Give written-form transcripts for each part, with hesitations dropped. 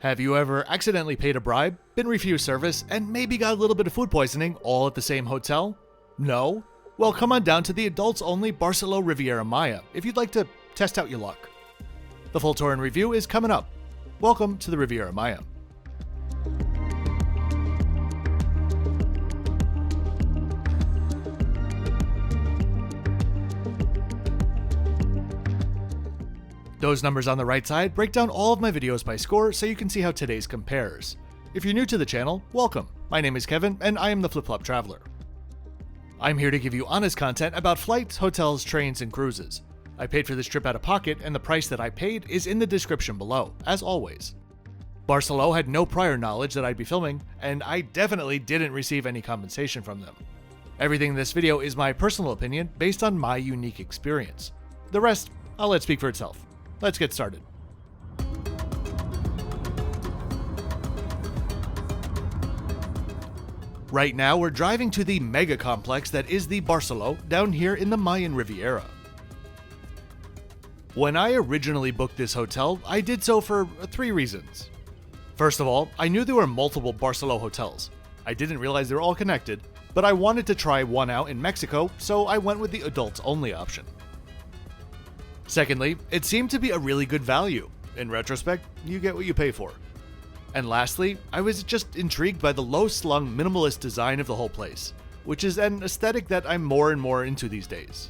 Have you ever accidentally paid a bribe, been refused service, and maybe got a little bit of food poisoning all at the same hotel? No? Well, come on down to the adults-only Barcelo Riviera Maya if you'd like to test out your luck. The full tour and review is coming up. Welcome to the Riviera Maya. Those numbers on the right side break down all of my videos by score so you can see how today's compares. If you're new to the channel, welcome. My name is Kevin and I am the Flip Flop Traveler. I'm here to give you honest content about flights, hotels, trains, and cruises. I paid for this trip out of pocket and the price that I paid is in the description below, as always. Barcelo had no prior knowledge that I'd be filming, and I definitely didn't receive any compensation from them. Everything in this video is my personal opinion based on my unique experience. The rest, I'll let speak for itself. Let's get started. Right now, we're driving to the mega complex that is the Barcelo down here in the Mayan Riviera. When I originally booked this hotel, I did so for 3 reasons. First of all, I knew there were multiple Barcelo hotels. I didn't realize they were all connected, but I wanted to try one out in Mexico, so I went with the adults only option. Secondly, it seemed to be a really good value. In retrospect, you get what you pay for. And lastly, I was just intrigued by the low-slung minimalist design of the whole place, which is an aesthetic that I'm more and more into these days.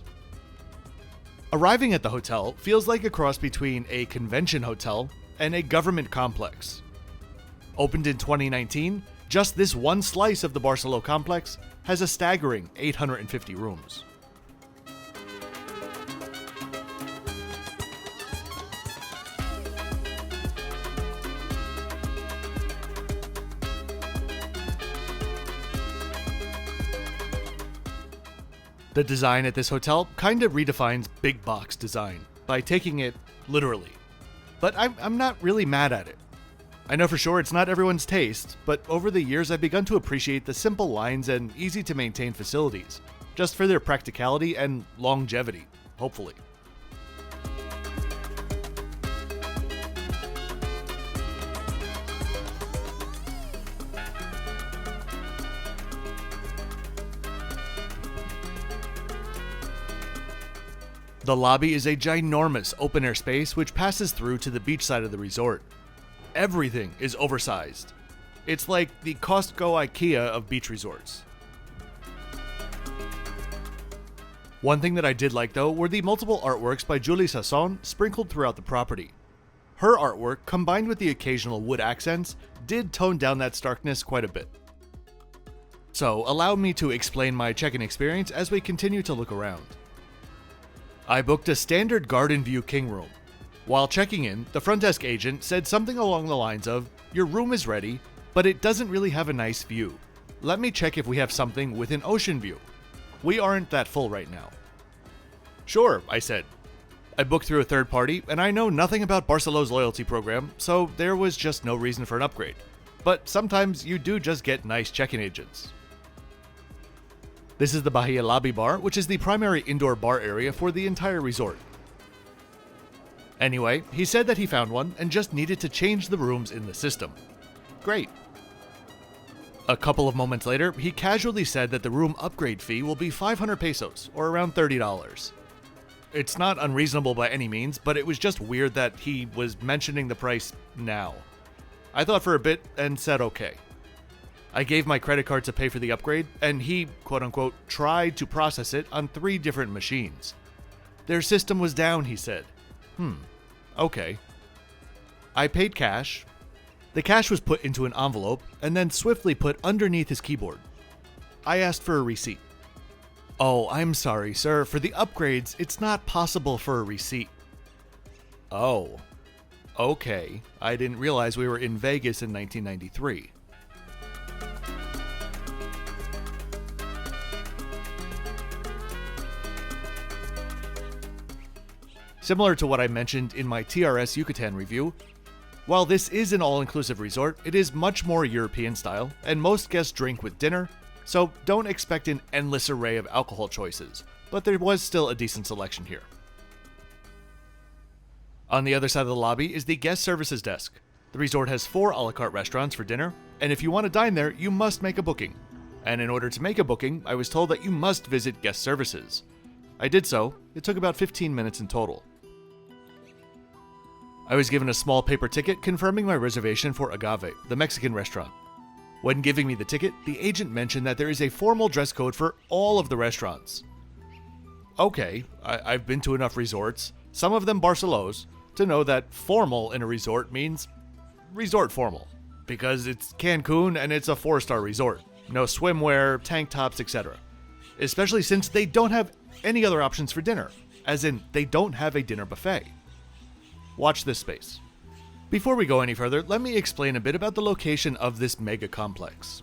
Arriving at the hotel feels like a cross between a convention hotel and a government complex. Opened in 2019, just this one slice of the Barcelo complex has a staggering 850 rooms. The design at this hotel kinda redefines big box design by taking it literally. But I'm not really mad at it. I know for sure it's not everyone's taste, but over the years I've begun to appreciate the simple lines and easy to maintain facilities, just for their practicality and longevity, hopefully. The lobby is a ginormous open-air space which passes through to the beach side of the resort. Everything is oversized. It's like the Costco IKEA of beach resorts. One thing that I did like though were the multiple artworks by Julie Sasson sprinkled throughout the property. Her artwork, combined with the occasional wood accents, did tone down that starkness quite a bit. So allow me to explain my check-in experience as we continue to look around. I booked a standard garden view king room. While checking in, the front desk agent said something along the lines of, "Your room is ready, but it doesn't really have a nice view. Let me check if we have something with an ocean view. We aren't that full right now." "Sure," I said. I booked through a third party, and I know nothing about Barcelo's loyalty program, so there was just no reason for an upgrade. But sometimes you do just get nice check-in agents. This is the Bahia Lobby Bar, which is the primary indoor bar area for the entire resort. Anyway, he said that he found one and just needed to change the rooms in the system. Great. A couple of moments later, he casually said that the room upgrade fee will be 500 pesos, or around $30. It's not unreasonable by any means, but it was just weird that he was mentioning the price now. I thought for a bit and said okay. I gave my credit card to pay for the upgrade, and he, quote-unquote, tried to process it on 3 different machines. Their system was down, he said. Okay. I paid cash. The cash was put into an envelope, and then swiftly put underneath his keyboard. I asked for a receipt. "Oh, I'm sorry, sir. For the upgrades, it's not possible for a receipt." "Oh. Okay. I didn't realize we were in Vegas in 1993. Similar to what I mentioned in my TRS Yucatan review, while this is an all-inclusive resort, it is much more European style, and most guests drink with dinner, so don't expect an endless array of alcohol choices, but there was still a decent selection here. On the other side of the lobby is the guest services desk. The resort has 4 a la carte restaurants for dinner, and if you want to dine there, you must make a booking. And in order to make a booking, I was told that you must visit guest services. I did so. It took about 15 minutes in total. I was given a small paper ticket confirming my reservation for Agave, the Mexican restaurant. When giving me the ticket, the agent mentioned that there is a formal dress code for all of the restaurants. Okay, I've been to enough resorts, some of them Barcelos, to know that formal in a resort means resort formal. Because it's Cancun and it's a 4-star resort. No swimwear, tank tops, etc. Especially since they don't have any other options for dinner. As in, they don't have a dinner buffet. Watch this space. Before we go any further, let me explain a bit about the location of this mega complex.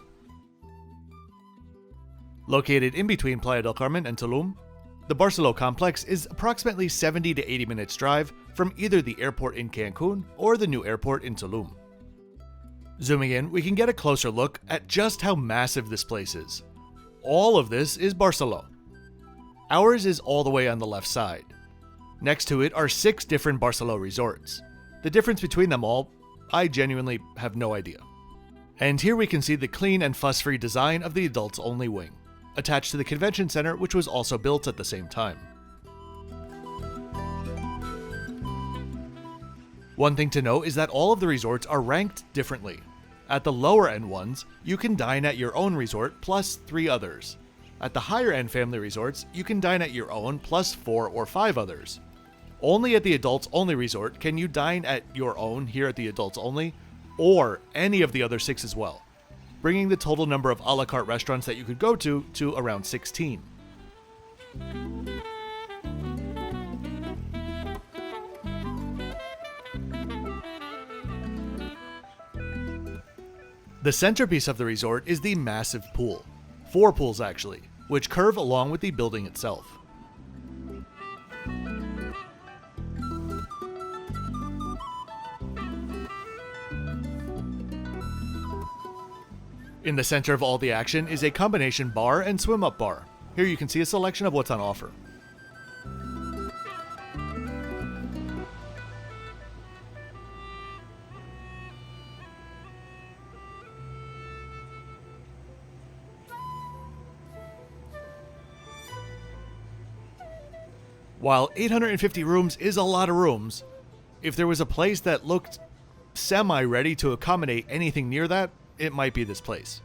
Located in between Playa del Carmen and Tulum, the Barcelo complex is approximately 70 to 80 minutes drive from either the airport in Cancun or the new airport in Tulum. Zooming in, we can get a closer look at just how massive this place is. All of this is Barcelo. Ours is all the way on the left side. Next to it are 6 different Barcelo resorts. The difference between them all, I genuinely have no idea. And here we can see the clean and fuss-free design of the adults-only wing, attached to the convention center, which was also built at the same time. One thing to note is that all of the resorts are ranked differently. At the lower end ones, you can dine at your own resort plus 3 others. At the higher end family resorts, you can dine at your own plus 4 or 5 others. Only at the adults only resort can you dine at your own here at the adults only, or any of the other 6 as well, bringing the total number of a la carte restaurants that you could go to around 16. The centerpiece of the resort is the massive pool, 4 pools actually, which curve along with the building itself. In the center of all the action is a combination bar and swim-up bar. Here you can see a selection of what's on offer. While 850 rooms is a lot of rooms, if there was a place that looked semi-ready to accommodate anything near that, it might be this place.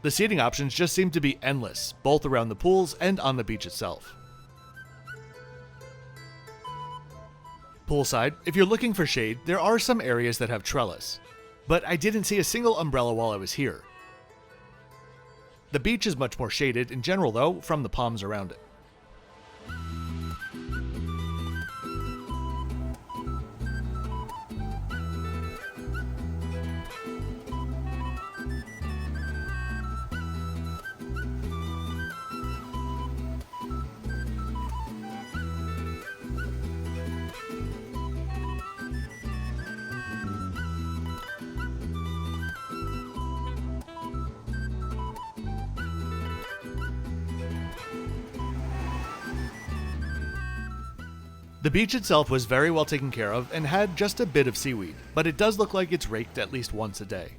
The seating options just seem to be endless, both around the pools and on the beach itself. Poolside, if you're looking for shade, there are some areas that have trellis, but I didn't see a single umbrella while I was here. The beach is much more shaded in general though, from the palms around it. The beach itself was very well taken care of and had just a bit of seaweed, but it does look like it's raked at least once a day.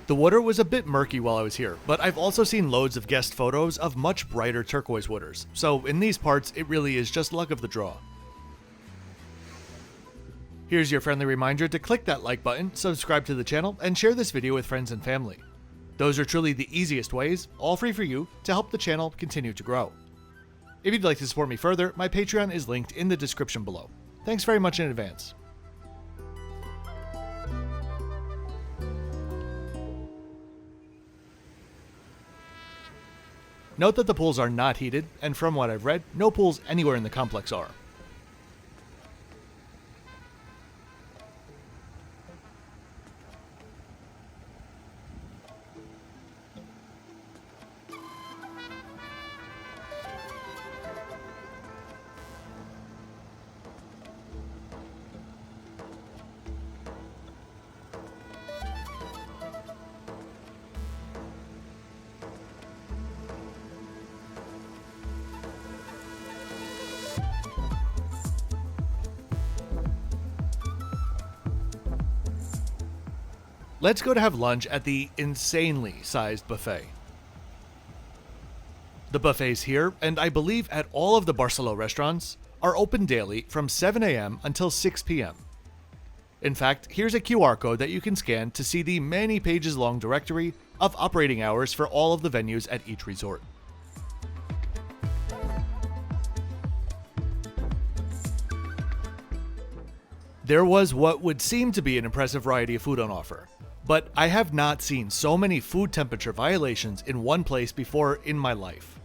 The water was a bit murky while I was here, but I've also seen loads of guest photos of much brighter turquoise waters, so in these parts it really is just luck of the draw. Here's your friendly reminder to click that like button, subscribe to the channel, and share this video with friends and family. Those are truly the easiest ways, all free for you, to help the channel continue to grow. If you'd like to support me further, my Patreon is linked in the description below. Thanks very much in advance. Note that the pools are not heated, and from what I've read, no pools anywhere in the complex are. Let's go to have lunch at the insanely sized buffet. The buffets here, and I believe at all of the Barcelo restaurants, are open daily from 7 a.m. until 6 p.m. In fact, here's a QR code that you can scan to see the many pages long directory of operating hours for all of the venues at each resort. There was what would seem to be an impressive variety of food on offer, but I have not seen so many food temperature violations in one place before in my life.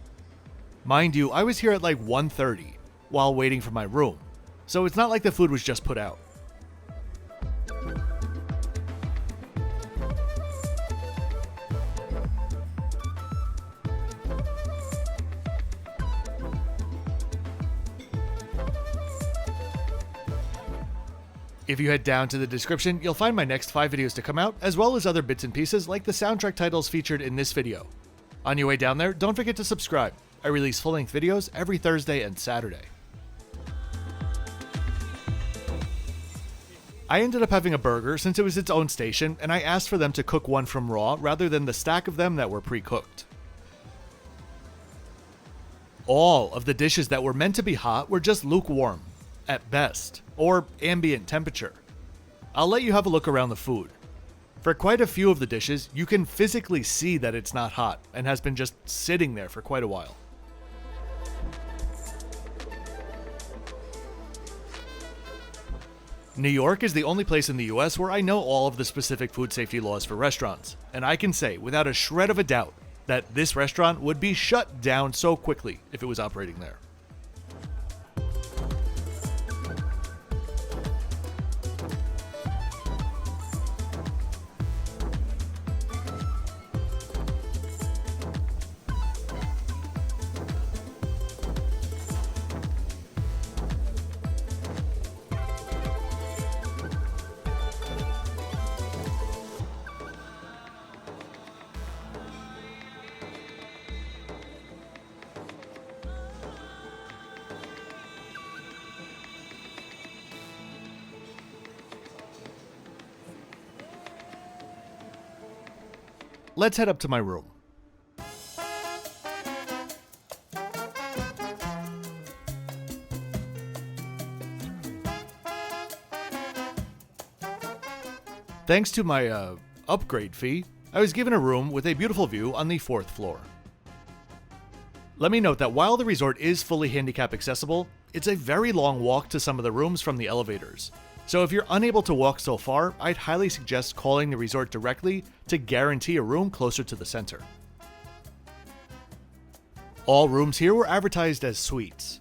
Mind you, I was here at like 1:30 while waiting for my room, so it's not like the food was just put out. If you head down to the description, you'll find my next 5 videos to come out, as well as other bits and pieces like the soundtrack titles featured in this video. On your way down there, don't forget to subscribe. I release full-length videos every Thursday and Saturday. I ended up having a burger since it was its own station, and I asked for them to cook one from raw rather than the stack of them that were pre-cooked. All of the dishes that were meant to be hot were just lukewarm, at best, or ambient temperature. I'll let you have a look around the food. For quite a few of the dishes, you can physically see that it's not hot and has been just sitting there for quite a while. New York is the only place in the US where I know all of the specific food safety laws for restaurants, and I can say without a shred of a doubt that this restaurant would be shut down so quickly if it was operating there. Let's head up to my room. Thanks to my upgrade fee, I was given a room with a beautiful view on the 4th floor. Let me note that while the resort is fully handicap accessible, it's a very long walk to some of the rooms from the elevators. So if you're unable to walk so far, I'd highly suggest calling the resort directly to guarantee a room closer to the center. All rooms here were advertised as suites.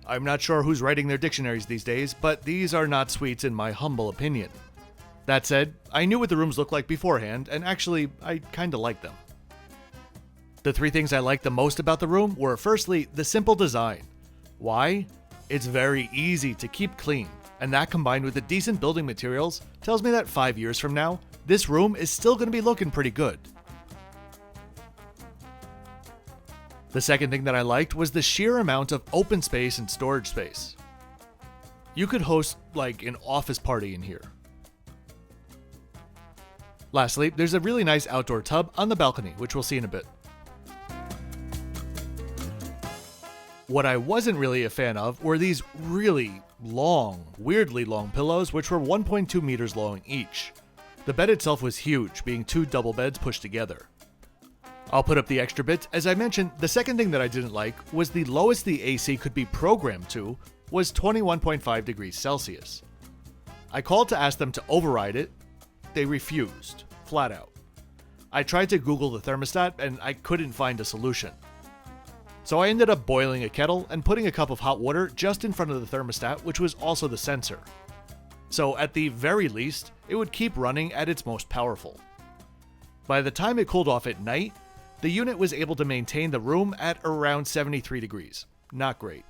I'm not sure who's writing their dictionaries these days, but these are not suites in my humble opinion. That said, I knew what the rooms looked like beforehand, and actually, I kinda liked them. The 3 things I liked the most about the room were firstly, the simple design. Why? It's very easy to keep clean. And that combined with the decent building materials tells me that 5 years from now, this room is still going to be looking pretty good. The second thing that I liked was the sheer amount of open space and storage space. You could host like an office party in here. Lastly, there's a really nice outdoor tub on the balcony, which we'll see in a bit. What I wasn't really a fan of were these really long, weirdly long pillows, which were 1.2 meters long each. The bed itself was huge, being 2 double beds pushed together. I'll put up the extra bit. As I mentioned, the second thing that I didn't like was the lowest the AC could be programmed to was 21.5 degrees Celsius. I called to ask them to override it. They refused, flat out. I tried to Google the thermostat and I couldn't find a solution. So I ended up boiling a kettle and putting a cup of hot water just in front of the thermostat, which was also the sensor. So at the very least, it would keep running at its most powerful. By the time it cooled off at night, the unit was able to maintain the room at around 73 degrees. Not great.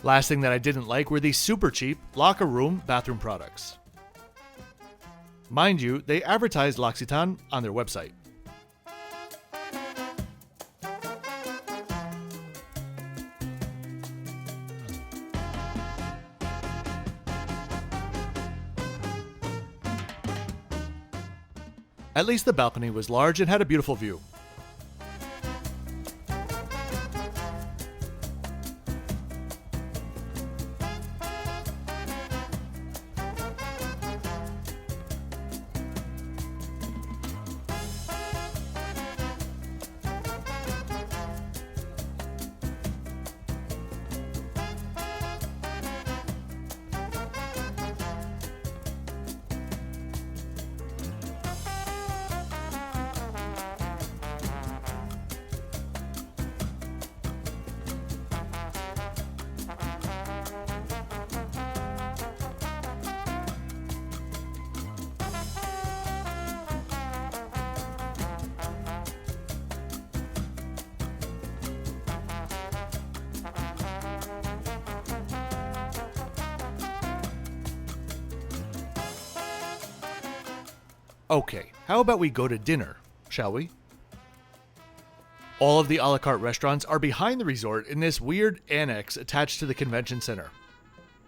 Last thing that I didn't like were these super cheap locker room bathroom products. Mind you, they advertised L'Occitane on their website. At least the balcony was large and had a beautiful view. Okay, how about we go to dinner, shall we? All of the a la carte restaurants are behind the resort in this weird annex attached to the convention center,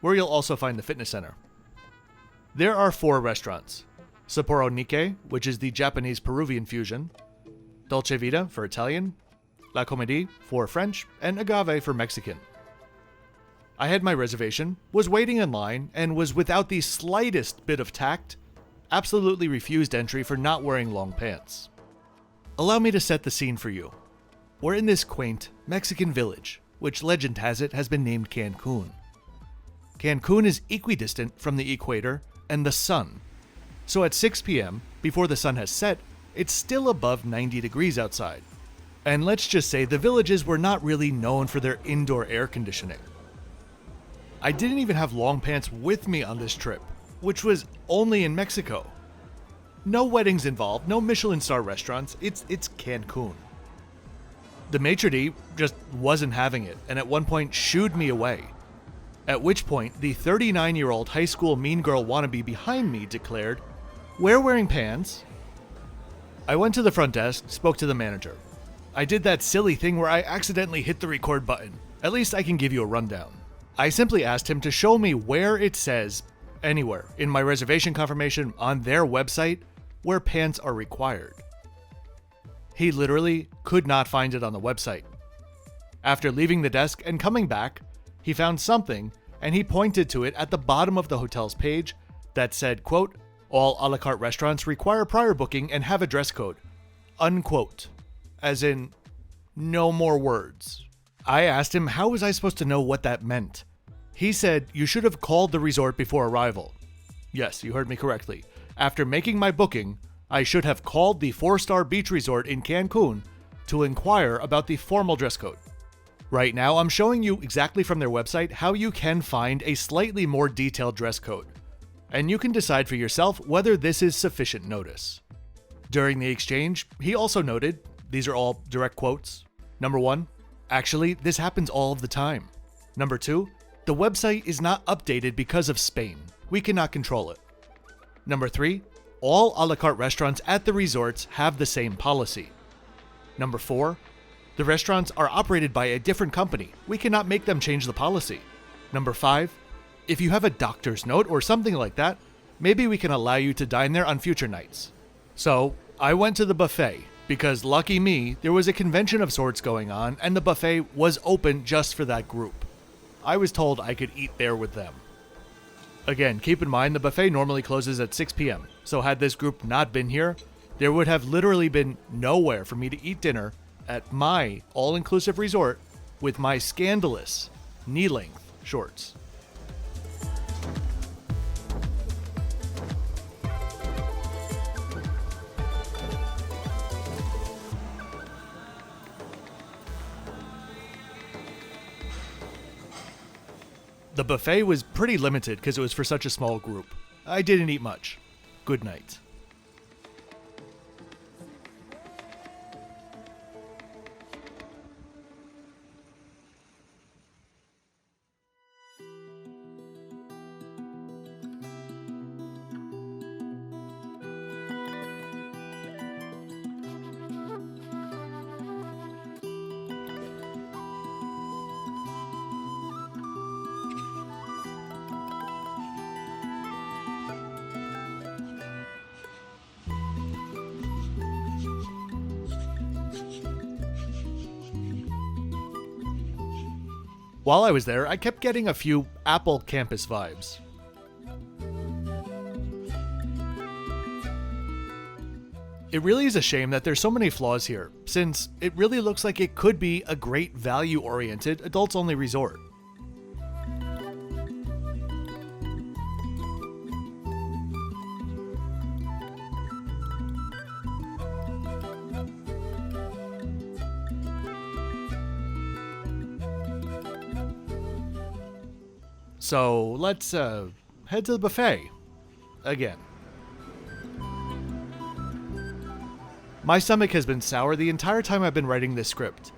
where you'll also find the fitness center. There are 4 restaurants: Sapporo Nikkei, which is the Japanese-Peruvian fusion, Dolce Vita for Italian, La Comédie for French, and Agave for Mexican. I had my reservation, was waiting in line, and was without the slightest bit of tact absolutely refused entry for not wearing long pants. Allow me to set the scene for you. We're in this quaint Mexican village, which legend has it has been named Cancun. Cancun is equidistant from the equator and the sun, so at 6 p.m., before the sun has set, it's still above 90 degrees outside. And let's just say the villages were not really known for their indoor air conditioning. I didn't even have long pants with me on this trip, which was only in Mexico. No weddings involved, no Michelin star restaurants, it's Cancun. The maitre d' just wasn't having it, and at one point shooed me away. At which point, the 39-year-old high school mean girl wannabe behind me declared, "We're wearing pants." I went to the front desk, spoke to the manager. I did that silly thing where I accidentally hit the record button. At least I can give you a rundown. I simply asked him to show me where it says, anywhere, in my reservation confirmation on their website, where pants are required. He literally could not find it on the website. After leaving the desk and coming back, he found something, and he pointed to it at the bottom of the hotel's page that said, quote, "All a la carte restaurants require prior booking and have a dress code," unquote. As in, no more words. I asked him how was I supposed to know what that meant. He said, "You should have called the resort before arrival." Yes, you heard me correctly. After making my booking, I should have called the 4-star beach resort in Cancun to inquire about the formal dress code. Right now, I'm showing you exactly from their website how you can find a slightly more detailed dress code, and you can decide for yourself whether this is sufficient notice. During the exchange, he also noted, these are all direct quotes. Number 1, actually, this happens all of the time. Number 2, the website is not updated because of Spain. We cannot control it. Number 3, all a la carte restaurants at the resorts have the same policy. Number 4, the restaurants are operated by a different company. We cannot make them change the policy. Number 5, if you have a doctor's note or something like that, maybe we can allow you to dine there on future nights. So, I went to the buffet, because lucky me, there was a convention of sorts going on, and the buffet was open just for that group. I was told I could eat there with them. Again, keep in mind the buffet normally closes at 6 p.m., so had this group not been here, there would have literally been nowhere for me to eat dinner at my all-inclusive resort with my scandalous knee-length shorts. The buffet was pretty limited because it was for such a small group. I didn't eat much. Good night. While I was there, I kept getting a few Apple campus vibes. It really is a shame that there's so many flaws here, since it really looks like it could be a great value-oriented, adults-only resort. So let's head to the buffet again. My stomach has been sour the entire time I've been writing this script.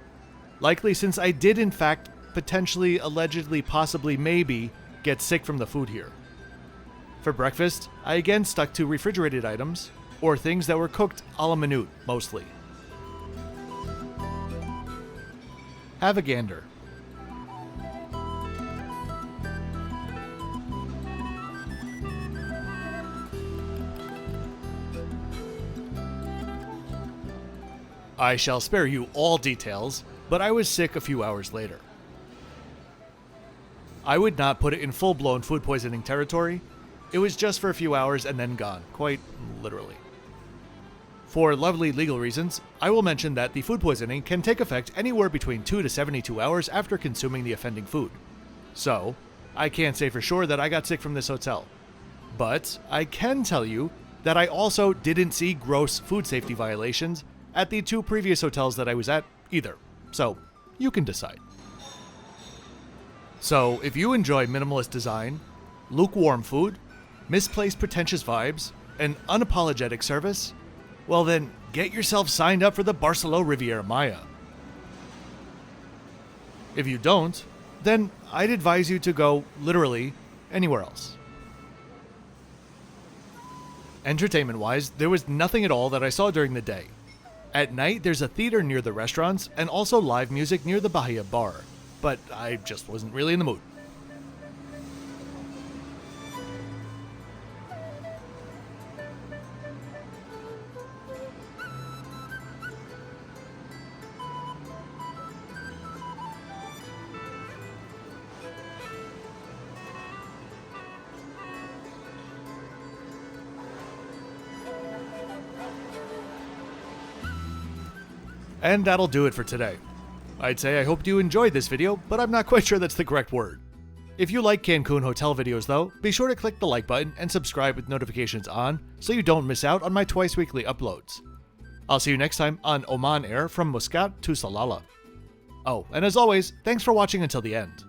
Likely since I did in fact potentially, allegedly, possibly, maybe get sick from the food here. For breakfast, I again stuck to refrigerated items, or things that were cooked a la minute, mostly. Have a gander. I shall spare you all details, but I was sick a few hours later. I would not put it in full-blown food poisoning territory. It was just for a few hours and then gone, quite literally. For lovely legal reasons, I will mention that the food poisoning can take effect anywhere between 2 to 72 hours after consuming the offending food. So, I can't say for sure that I got sick from this hotel. But I can tell you that I also didn't see gross food safety violations at the 2 previous hotels that I was at either, so you can decide. So if you enjoy minimalist design, lukewarm food, misplaced pretentious vibes, and unapologetic service, well then get yourself signed up for the Barcelo Riviera Maya. If you don't, then I'd advise you to go literally anywhere else. Entertainment-wise, there was nothing at all that I saw during the day. At night, there's a theater near the restaurants and also live music near the Bahia bar, but I just wasn't really in the mood. And that'll do it for today. I'd say I hope you enjoyed this video, but I'm not quite sure that's the correct word. If you like Cancun hotel videos though, be sure to click the like button and subscribe with notifications on so you don't miss out on my twice weekly uploads. I'll see you next time on Oman Air from Muscat to Salalah. Oh, and as always, thanks for watching until the end.